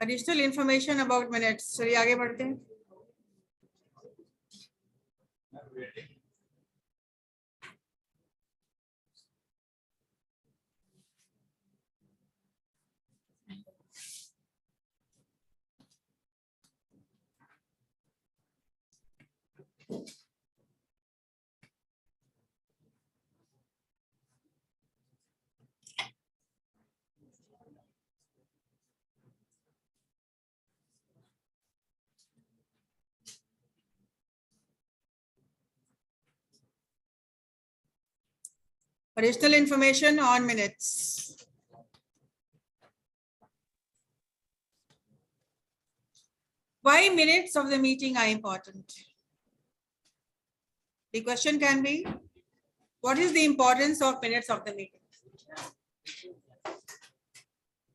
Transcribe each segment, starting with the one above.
Additional information about minutes. चलिए आगे बढ़ते हैं। Additional information on minutes. Why minutes of the meeting are important? The question can be, what is the importance of minutes of the meeting?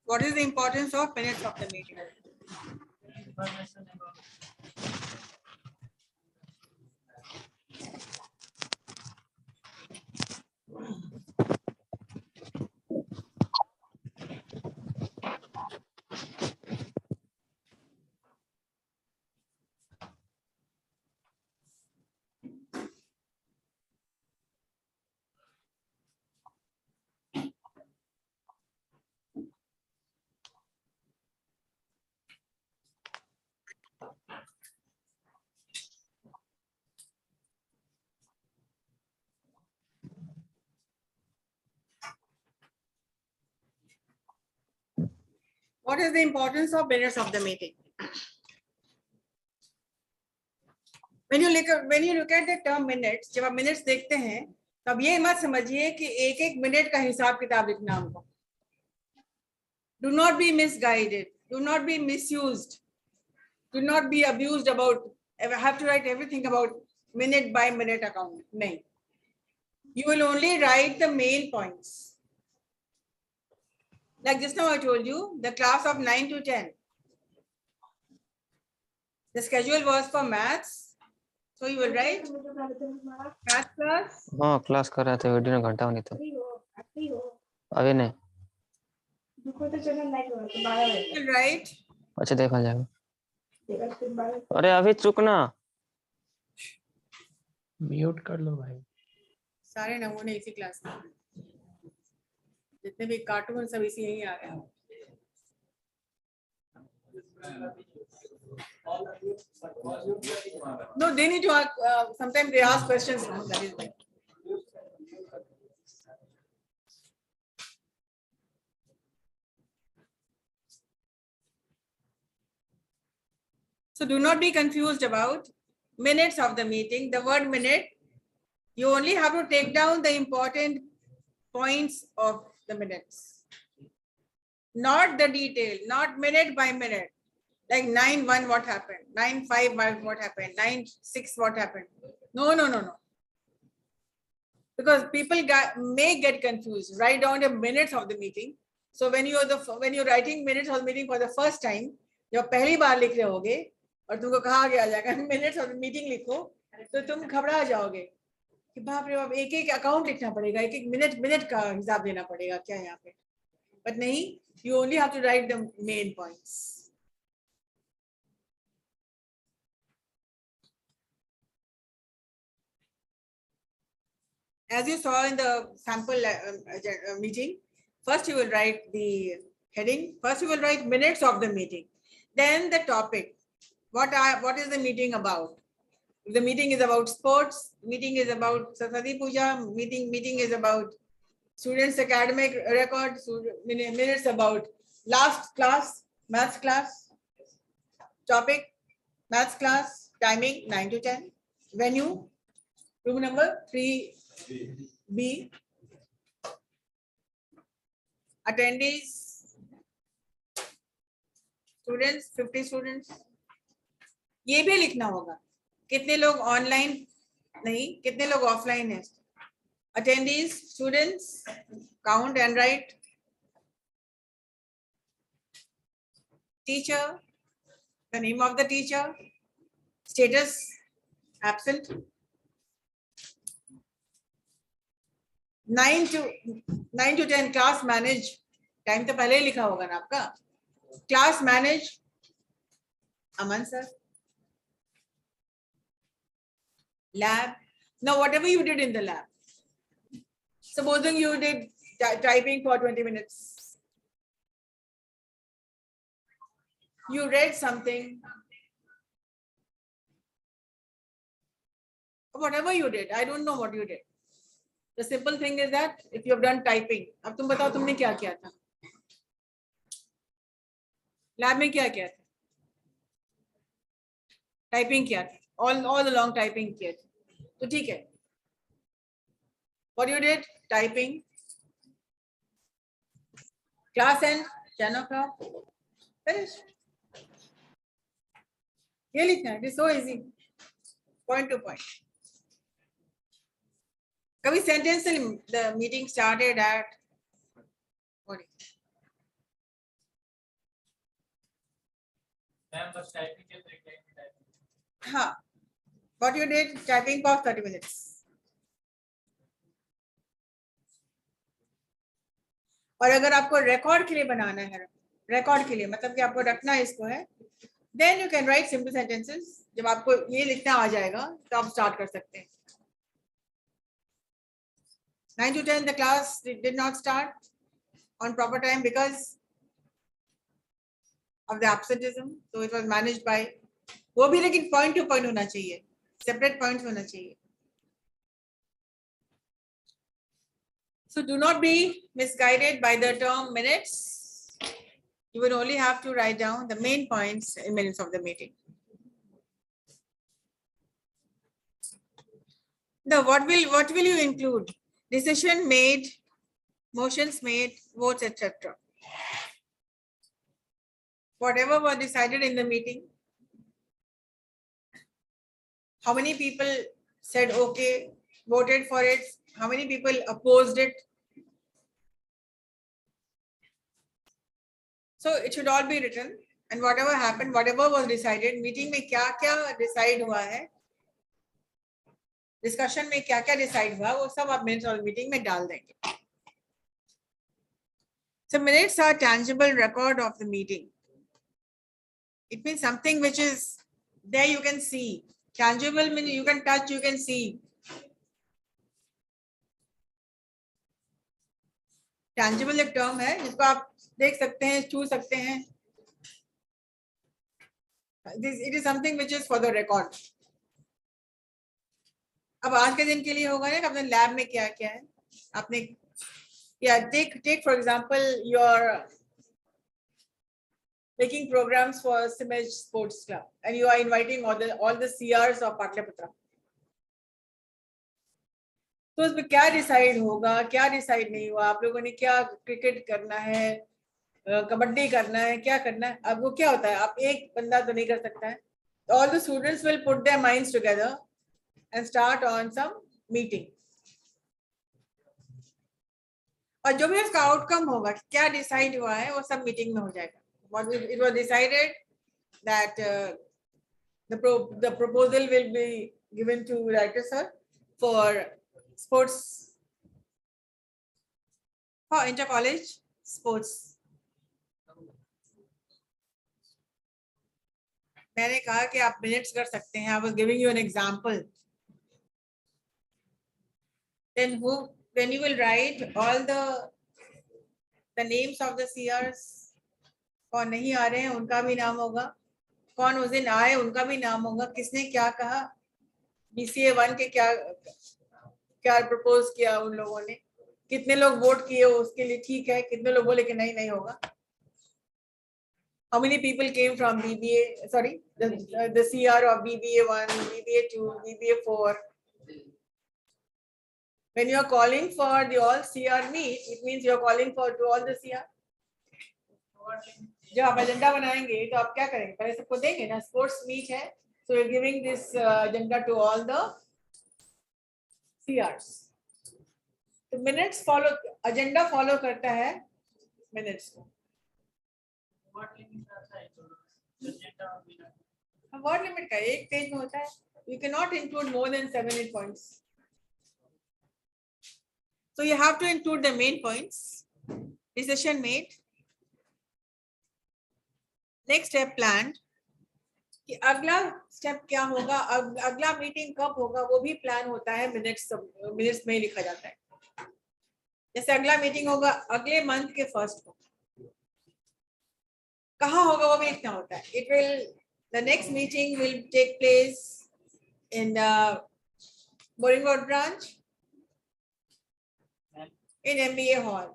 What is the importance of minutes of the meeting? What is the importance of minutes of the meeting? When you look at the term minutes, जब आप minutes देखते हैं तब ये मत समझिए कि एक एक मिनट का हिसाब किताब लिखना हमको. Do not be misguided. Do not be misused. Do not be abused about. I have to write everything about minute by minute account. No. You will only write the main points. Like just now I told you, the class of 9 to 10. The schedule was for maths. So you will write math class. हाँ class कर रहे थे, video में घंटा नहीं तो अभी नहीं. You will write. अच्छा देखा जाएगा. अरे अभी चुक ना. म्यूट कर लो भाई. सारे नमूने इसी क्लास में, जितने भी कार्टून सब इसी यही आ गए. No, they need to ask, sometimes they ask questions. That is why. So do not be confused about minutes of the meeting. The word minute, you only have to take down the important points of the minutes, not the detail, not minute by minute. Like 9:1 what happened, 9:5 what happened, 9:6 what happened. No. Because people may get confused. Write down the minutes of the meeting. So when you're writing minutes of the meeting for the first time, जब पहली बार लिख रहे होगे और तुमको कहा गया जाएगा minutes of the meeting लिखो, तो तुम घबरा जाओगे कि बाप रे बाप एक एक अकाउंट लिखना पड़ेगा, एक एक मिनट का हिसाब देना पड़ेगा क्या यहाँ पे. But नहीं, you only have to write the main points. As you saw in the sample meeting, first you will write the heading. First you will write minutes of the meeting. Then the topic. What is the meeting about? If the meeting is about sports, meeting is about Saraswati Puja, meeting is about students' academic record, minutes about last class, maths class. Topic, maths class, timing 9 to 10. Venue, room number 3B. Attendees, students, 50 students. ये भी लिखना होगा कितने लोग online नहीं, कितने लोग offline है? Attendees, students, count and write. Teacher, the name of the teacher, status, absent. 9 to 10 class manage. Time तो पहले ही लिखा होगा ना आपका. Class manage. Aman sir. Lab. Now whatever you did in the lab. Supposing you did typing for 20 minutes. You read something. Whatever you did, I don't know what you did. The simple thing is that if you have done typing, अब तुम बताओ तुमने क्या किया था? Lab में क्या किया था? टाइपिंग किया था. All along टाइपिंग किया था. तो ठीक है. What you did? Typing. Class end 10 o'clock. Finished. ये लिखना है. It's so easy. Point to point. कभी sentence the meeting started at what? हाँ. What you did? Typing for 30 minutes. और अगर आपको रिकॉर्ड के लिए बनाना है, रिकॉर्ड के लिए मतलब कि आपको रखना है इसको है, then you can write simple sentences. जब आपको ये लिखना आ जाएगा तो आप स्टार्ट कर सकते हैं. 9 to 10 the class did not start on proper time because of the absenteeism, so it was managed by. वो भी लेकिन पॉइंट टू पॉइंट होना चाहिए, सेपरेट पॉइंट्स होना चाहिए. So do not be misguided by the term minutes. You will only have to write down the main points in minutes of the meeting. Now, what will you include? Decision made, motions made, votes, etc. Whatever was decided in the meeting. How many people said okay, voted for it? How many people opposed it? So it should all be written, and whatever happened, whatever was decided, meeting में क्या-क्या decide हुआ है, discussion में क्या-क्या decide हुआ, वो सब आप minutes और meeting में डाल देंगे. So minutes are tangible record of the meeting. It means something which is there, you can see. Tangible means you can touch, you can see. Tangible एक term है जिसको आप देख सकते हैं, छू सकते हैं. It is something which is for the record. अब आज के दिन के लिए होगा ना कि अपने लैब में क्या क्या है आपने. Yeah, take for example you're making programs for Simej Sports Club and you are inviting all the CRs of Patliputra. तो उसमें क्या डिसाइड होगा, क्या डिसाइड नहीं हुआ, आप लोगों ने क्या क्रिकेट करना है, कबड्डी करना है, क्या करना है. अब वो क्या होता है, आप एक बंदा तो नहीं कर सकता है. All the students will put their minds together and start on some meeting. और जो भी उसका आउटकम होगा, क्या डिसाइड हुआ है, वो सब मीटिंग में हो जाएगा. It was decided that the proposal will be given to director sir for sports, for inter college sports. मैंने कहा कि आप मिनट्स कर सकते हैं. I was giving you an example. Then you will write all the names of the CRs. कौन नहीं आ रहे हैं उनका भी नाम होगा, कौन उस दिन आए उनका भी नाम होगा, किसने क्या कहा, BCA 1 के क्या प्रपोज किया उन लोगों ने, कितने लोग वोट किए उसके लिए ठीक है, कितने लोग बोले कि नहीं होगा. How many people came from BBA, sorry, the CR of BBA 1, BBA 2, BBA 4. When you are calling for the all CR meet, it means you are calling for to all the CR. जब आप agenda बनाएंगे तो आप क्या करेंगे, पहले सबको देंगे ना. स्पोर्ट्स मीट है, so you're giving this agenda to all the 3 hours. तो मिनट्स फॉलो, एजेंडा फॉलो करता है मिनट्स को. वर्ड लिमिट का एक पेज में होता है. You cannot include more than 7-8 points. So you have to include the main points. Decision made. Next step planned. कि अगला स्टेप क्या होगा, अगला मीटिंग कब होगा, वो भी प्लान होता है मिनट्स में लिखा जाता है. जैसे अगला मीटिंग होगा अगले मंथ के फर्स्ट को, कहाँ होगा वो भी लिखना होता है. It will, the next meeting will take place in Boring Road branch in MBA hall.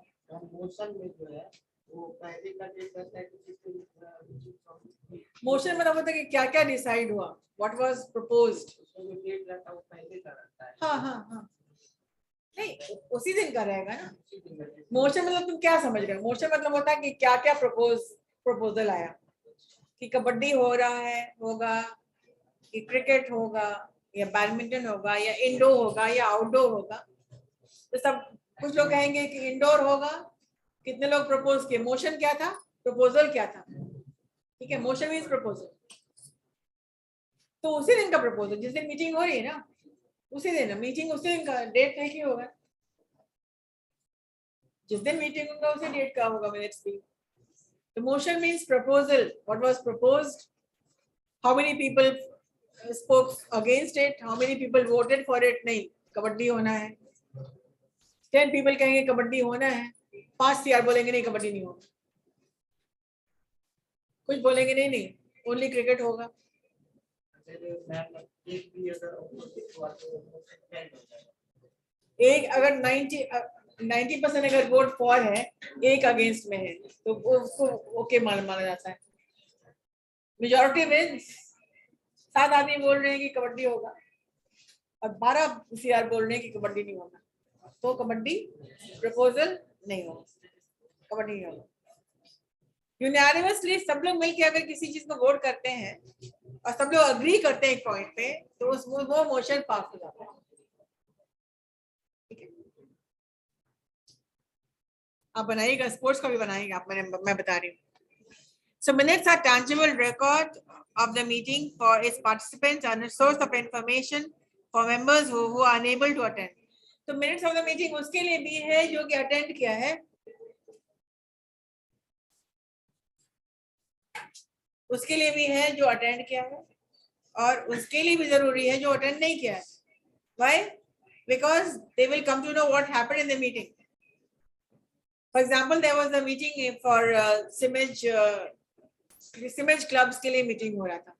Motion मतलब होता है कि क्या क्या डिसाइड हुआ, what was proposed. हाँ हाँ हाँ, नहीं उसी दिन का रहेगा ना. मोशन मतलब तुम क्या समझ रहे हो? मोशन मतलब होता है कि क्या क्या प्रपोजल आया, कि कबड्डी हो रहा है, होगा कि क्रिकेट होगा या बैडमिंटन होगा या इंडोर होगा या आउटडोर होगा. तो सब कुछ लोग कहेंगे कि इंडोर होगा. कितने लोग प्रपोज किए? मोशन क्या था, प्रपोजल क्या था? ठीक है, मोशन मीन्स प्रपोजल. तो उसी दिन का प्रपोजल, जिस दिन मीटिंग हो रही है ना उसी दिन मीटिंग, उसी दिन का डेट नहीं होगा. जिस दिन मीटिंग होगा उसी डेट का होगा मिनट्स भी. तो motion means proposal, what was proposed, how many people spoke against it, how many people voted for it. नहीं, कबड्डी होना है. 10 people कहेंगे कबड्डी होना है, 5 CR बोलेंगे नहीं कबड्डी नहीं होगा, कुछ बोलेंगे नहीं नहीं ओनली क्रिकेट होगा. एक अगर 90% अगर वोट फॉर है, एक अगेंस्ट में है, तो उसको ओके माना जाता है. Majority wins. 7 आदमी बोल रहे हैं कि कबड्डी होगा और 12 CR बोल रहे हैं कि कबड्डी नहीं होगा, तो कबड्डी प्रपोजल नहीं होगा, कबड्डी नहीं होगा. यूनानिमसली सब लोग मिलकर अगर किसी चीज को वोट करते हैं और सब लोग अग्री करते हैं एक पॉइंट पे, तो वो मोशन पास हो जाता है. ठीक है, आप बनाइएगा, स्पोर्ट्स का भी बनाइएगा आप, मैं बता रही हूँ. So minutes are tangible record of the meeting for its participants and a source of information for members who are unable to attend. तो minutes of the meeting उसके लिए भी है जो कि attend किया है, उसके लिए भी है जो attend किया है, और उसके लिए भी जरूरी है जो attend नहीं किया है. Why? Because they will come to know what happened in the meeting. For example, there was a meeting for सिमेज क्लब्स के लिए मीटिंग हो रहा था,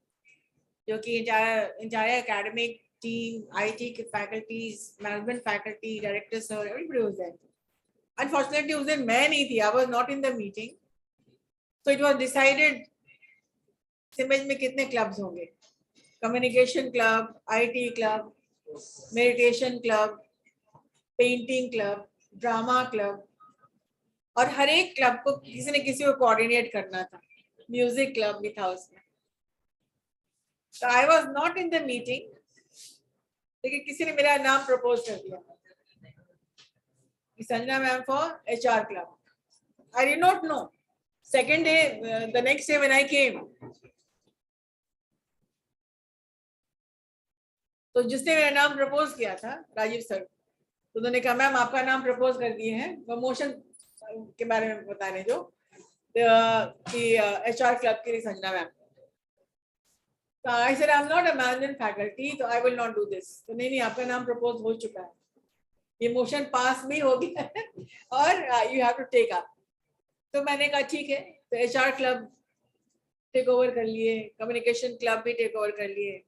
जो कि इंटायर एकेडमिक टीम, IT के फैकल्टीज, मैनेजमेंट फैकल्टी, डायरेक्टर्स और एवरीबॉडी वाज देयर. अनफॉर्चुनेटली उस दिन मैं नहीं थी, I was not in the meeting. So it was decided सिमेज में कितने क्लब्स होंगे. Communication club, IT club, meditation club, painting club, drama club, और हर एक क्लब को किसी ने किसी को कोऑर्डिनेट करना था. म्यूजिक क्लब भी था उसमें. तो I was not in the meeting, लेकिन किसी ने मेरा नाम प्रपोज कर दिया, Sanjana ma'am for HR club. I did not know. Second day, the next day when I came, तो जिसने मेरा नाम प्रपोज किया था, राजीव सर, तो उन्होंने कहा मैम आपका नाम प्रपोज कर दिए हैं, वो मोशन के बारे में बता रहे जो कि HR क्लब के लिए संजना मैम. तो I said I am not a management faculty, तो I will not do this. तो नहीं, आपका नाम प्रपोज हो चुका है, ये मोशन पास भी हो गया है और you have to take up. तो मैंने कहा ठीक है. तो HR क्लब टेक ओवर कर लिए, कम्युनिकेशन क्लब भी टेक ओवर कर लिए.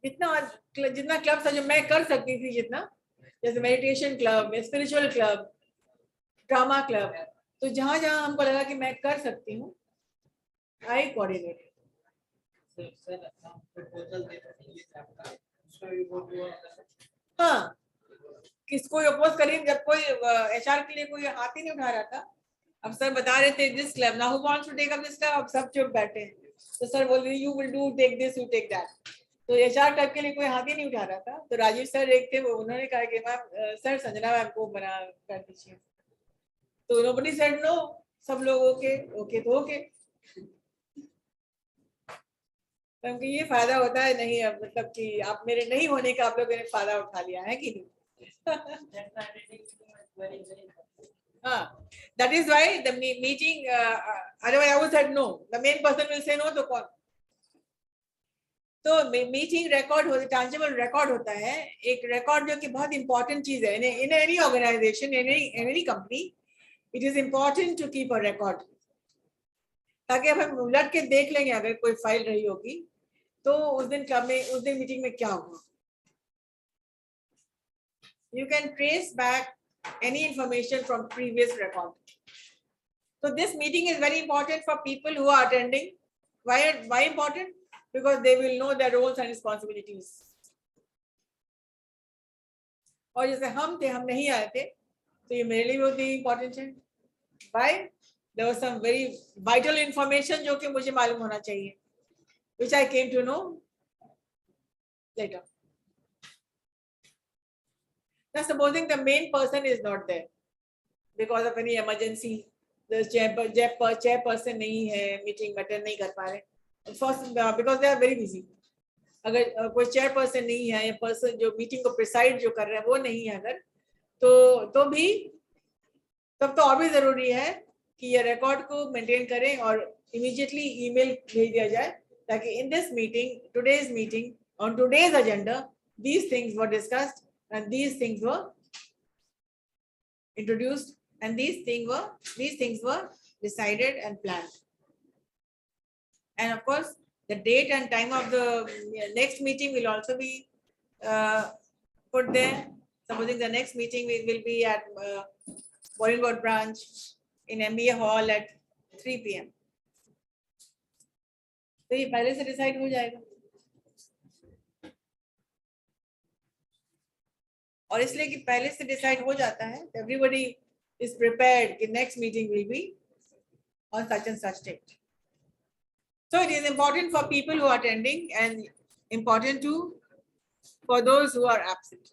जितना क्लब था जो मैं कर सकती थी, जितना, जैसे meditation club, spiritual club, drama club, तो जहां जहां हमको लगा कि मैं कर सकती हूँ, आई कोऑर्डिनेट. हाँ, किसको अपोज करिए, जब कोई HR के लिए कोई हाथ ही नहीं उठा रहा था. अब सर बता रहे थे this club, now who wants to take up this club, अब सब चुप बैठे. तो सर बोल रहे you will do, take this, you take that. तो एचआर क्लब के लिए कोई हाथ ही नहीं उठा रहा था, तो राजीव सर एक थे, वो उन्होंने कहा कि मैम सर संजना मैम को बना कर दीजिए, तो नोबडी सेड नो, सब लोग ओके ओके तो ओके। क्योंकि ये फायदा होता है नहीं, अब मतलब कि आप मेरे नहीं होने का आप लोगों ने फायदा उठा लिया है कि नहीं। हाँ, that is why the meeting, otherwise I would said no, the main person will say no, तो कौन? तो मीटिंग रिकॉर्ड होता है, टैंजिबल रिकॉर्ड होता है, एक रिकॉर्ड जो कि बहुत इंपॉर्टेंट चीज है in any organisation, in any company, it is important to keep a record, ताकि अब हम उलट के देख लेंगे अगर कोई फाइल रही होगी तो उस दिन क्लब में, उस दिन मीटिंग में क्या हुआ। You can trace back any information from previous record. So this meeting is very important for people who are attending. Why important? Because they will know their roles and responsibilities. और जैसे हम थे, हम नहीं आए थे, तो ये मेरे लिए बहुत ही important है. Why? There was some very vital information जो कि मुझे मालूम होना चाहिए, which I came to know later. Now supposing the main person is not there because of any emergency, the chairperson नहीं है, meeting attend नहीं कर पा रहे, first because they are very busy. अगर कोई chairperson नहीं है या person जो meeting को preside जो कर रहा है वो नहीं है अगर, तो भी तब तो और भी जरूरी है कि ये record को maintain करें और immediately email भेज दिया जाए, ताकि in this meeting, today's meeting, on today's agenda, these things were discussed and these things were introduced and these things were decided and planned. And of course, the date and time of the next meeting will also be put there. Supposing the next meeting will be at Boringwood branch in MBA hall at 3 PM. तो ये पहले से decide हो जाएगा, और इसलिए कि पहले से डिसाइड हो जाता है, everybody is prepared कि next meeting will be on such and such date. So it is important for people who are attending and important too for those who are absent.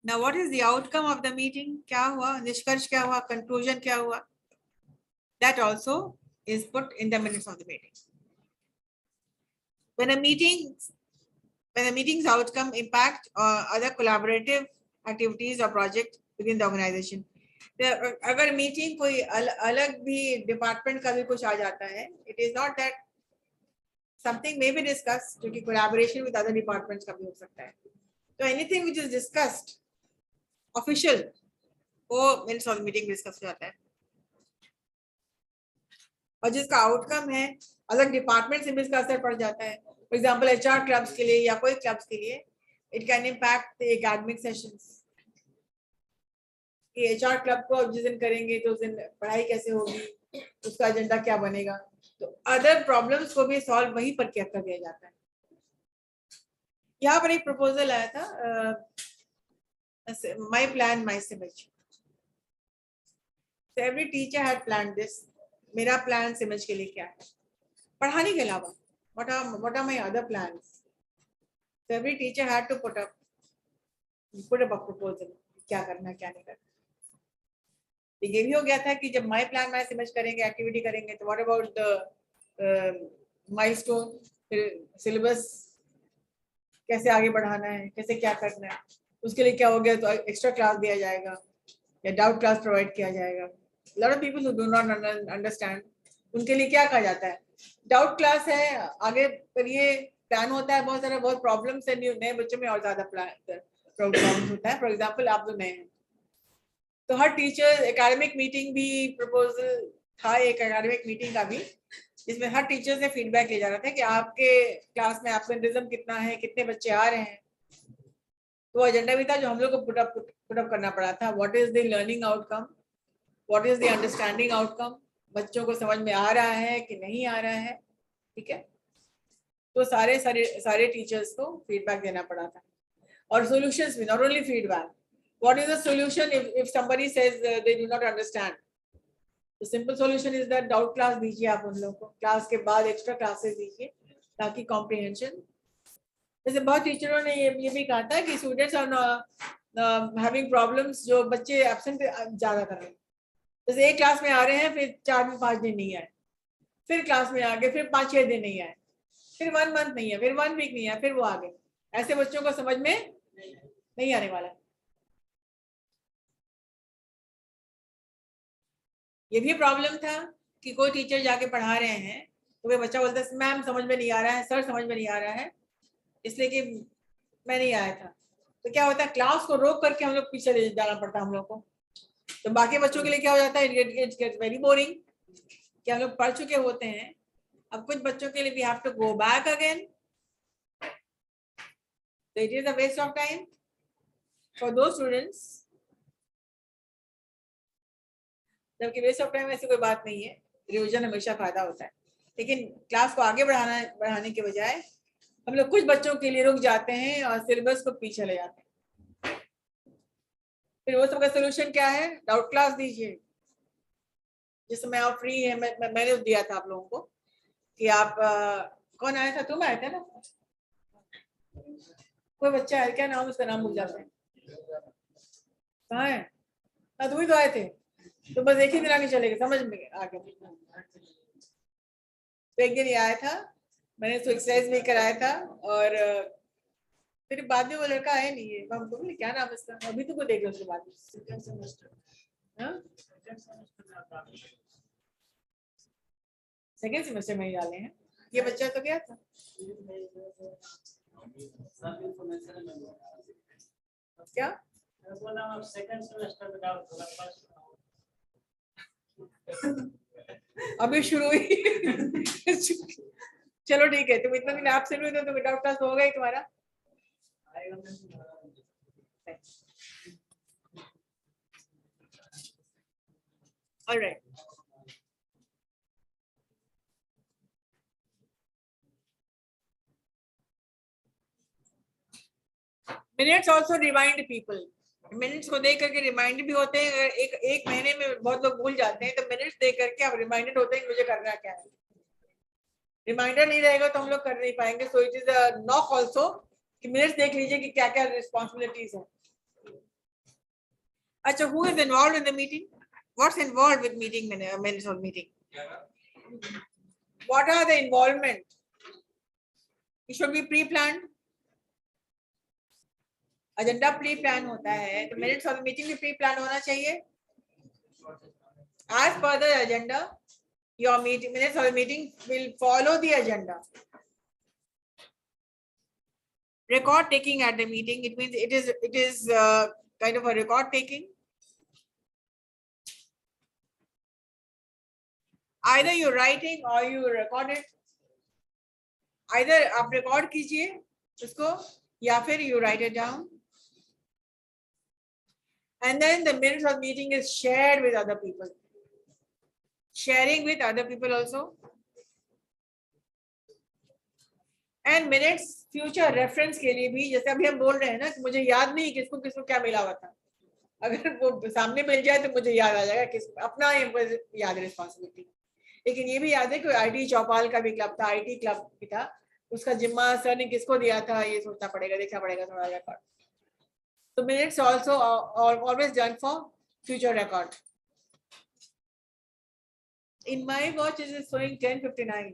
Now what is the outcome of the meeting? क्या हुआ, निष्कर्ष क्या हुआ, conclusion क्या हुआ? That also is put in the minutes of the meeting. When the meeting's outcome impact other collaborative activities or project within the organization. अगर meeting कोई अलग भी डिपार्टमेंट का भी कुछ आ जाता है, it is not that something may be discussed, क्योंकि collaboration with other departments का भी हो सकता है. So anything which is discussed official वो minutes of the meeting discuss हो जाता है, और जिसका आउटकम है अलग डिपार्टमेंट से भी इसका असर पड़ जाता है. फॉर एग्जाम्पल HR क्लब्स के लिए या कोई क्लब्स के लिए it can impact the academic sessions. HR club को जिस दिन करेंगे तो उस दिन पढ़ाई कैसे होगी, उसका एजेंडा क्या बनेगा, तो अदर प्रॉब्लम्स को भी सॉल्व वहीं पर क्या कर दिया जाता है. यहाँ पर एक प्रपोजल आया था, माई प्लान माई सिमेज. Every teacher had plan this. मेरा प्लान सिमेज के लिए क्या है पढ़ाने के अलावा, what are my other plans? So every teacher had to put up a proposal, क्या करना क्या नहीं करना. ये भी हो गया था कि जब माई प्लान माई सिमेज करेंगे, एक्टिविटी करेंगे, तो what about the milestone, syllabus कैसे आगे बढ़ाना है, कैसे क्या करना है, उसके लिए क्या हो गया, तो एक्स्ट्रा क्लास दिया जाएगा या डाउट क्लास प्रोवाइड किया जाएगा. Lot of people who do not understand, उनके लिए क्या कहा जाता है, डाउट क्लास है, आगे पर ये प्लान होता है, बहुत सारा बहुत प्रॉब्लम्स है, नए बच्चों में और ज्यादा प्रॉब्लम होता है. फॉर एग्जांपल आप तो नए हैं, तो हर टीचर एकेडमिक मीटिंग भी प्रपोजल था, एक एकेडमिक मीटिंग का भी, जिसमें हर टीचर से फीडबैक ले जा रहा था कि आपके क्लास में एब्सेंटिज्म कितना है, कितने बच्चे आ रहे हैं. तो एजेंडा भी था जो हम लोग को पुट अप करना पड़ा था. What is the learning outcome, what is the understanding outcome, बच्चों को समझ में आ रहा है कि नहीं आ रहा है. ठीक है, तो सारे टीचर्स को फीडबैक देना पड़ा था, और सॉल्यूशंस भी, not only feedback, What is the solution if somebody says they do not understand? The simple solution is that doubt class दीजिए आप उन लोगों को, क्लास के बाद एक्स्ट्रा क्लासेस दीजिए ताकि कॉम्प्रिहेंशन. जैसे बहुत टीचरों ने ये भी कहा था कि स्टूडेंट्स आर हैविंग प्रॉब्लम्स, जो बच्चे एब्सेंट ज्यादा कर रहे हैं. जैसे एक क्लास में आ रहे हैं, फिर 4-5 दिन नहीं आए, फिर क्लास में आ गए, फिर 5-6 दिन नहीं आए, फिर 1 मंथ नहीं है, फिर 1 वीक नहीं है, फिर वो आ गए. ऐसे बच्चों को समझ में नहीं आने वाला. ये भी प्रॉब्लम था कि कोई टीचर जाके पढ़ा रहे हैं तो वे बच्चा बोलता है मैम समझ में नहीं आ रहा है, सर समझ में नहीं आ रहा है, इसलिए कि मैं नहीं आया था. तो क्या होता है, क्लास को रोक करके हम लोग पीछे ले जाना पड़ता है हम लोग को. तो बाकी बच्चों के लिए क्या हो जाता है, इट गेट्स वेरी बोरिंग कि हम लोग पढ़ चुके होते हैं. अब कुछ बच्चों के लिए we have to go back again, so it is a waste of time for those students. जबकि वेस्ट ऑफ टाइम ऐसी कोई बात नहीं है, रिवीजन हमेशा फायदा होता है. लेकिन क्लास को आगे बढ़ाने के बजाय हम लोग कुछ बच्चों के लिए रुक जाते हैं और सिलेबस को पीछे ले जाते हैं. फिर वो सबका सोल्यूशन क्या है, डाउट क्लास दीजिए जिस समय आप फ्री है. मैंने दिया था आप लोगों को कि आप कौन आया था, तुम आए थे ना, कोई बच्चा है, क्या नाम, उसका नाम भूल जाते हैं, कहाँ है, तुम ही तो आए थे. तो बस एक ही दिन आगे चलेगा, समझ में आ गया. तो एक दिन ये आया था, मैंने तो एक्सरसाइज भी कराया था, और फिर बाद में वो लड़का आया नहीं है. मैं बोली क्या नाम है इसका, अभी तो को देख लो उसके बाद. सेकेंड सेमेस्टर में ही डाले हैं. ये बच्चा तो गया था. क्या अभी शुरू ही चलो ठीक है, तुम इतना दिन आप से तो विदाउट क्लास होगा ही तुम्हारा. Alright, minutes also remind people. Minutes को देख करके रिमाइंड भी होते हैं. अगर एक महीने में बहुत लोग भूल जाते हैं, तो मिनट्स देख करके आप रिमाइंडेड होते हैं कि मुझे करना क्या है. रिमाइंडर नहीं रहेगा तो हम लोग कर नहीं पाएंगे. So it is a knock also कि मिनट्स देख लीजिए कि क्या क्या रिस्पॉन्सिबिलिटीज है. अच्छा, who is involved in the meeting, what's involved with meeting, minutes of meeting, what are the involvement. It should be pre planned. Agenda pre plan होता है, तो मिनट्स ऑफ मीटिंग भी प्री प्लान होना चाहिए. As per the agenda, your meeting, minutes of the meeting will follow the agenda. Record taking at the meeting, it means it is kind of a record taking. Either you're writing or you record it. Either आप record कीजिए उसको या फिर you write it down. And then the minutes of meeting is shared with other people. Sharing with other people also. And minutes future reference के लिए भी, जैसे अभी हम बोल रहे हैं ना कि मुझे याद नहीं किसको किसको क्या मिला हुआ था, अगर वो सामने मिल जाए तो मुझे याद आ जाएगा किस अपना याद रिस्पॉन्सिबिलिटी. लेकिन ये भी याद है कि आईटी चौपाल का भी क्लब था, आईटी क्लब भी था, उसका जिम्मा सर ने किसको दिया था, ये सोचना पड़ेगा, देखना पड़ेगा थोड़ा रिकॉर्ड. तो minutes also always done for future record. In my watch it is showing 10:59.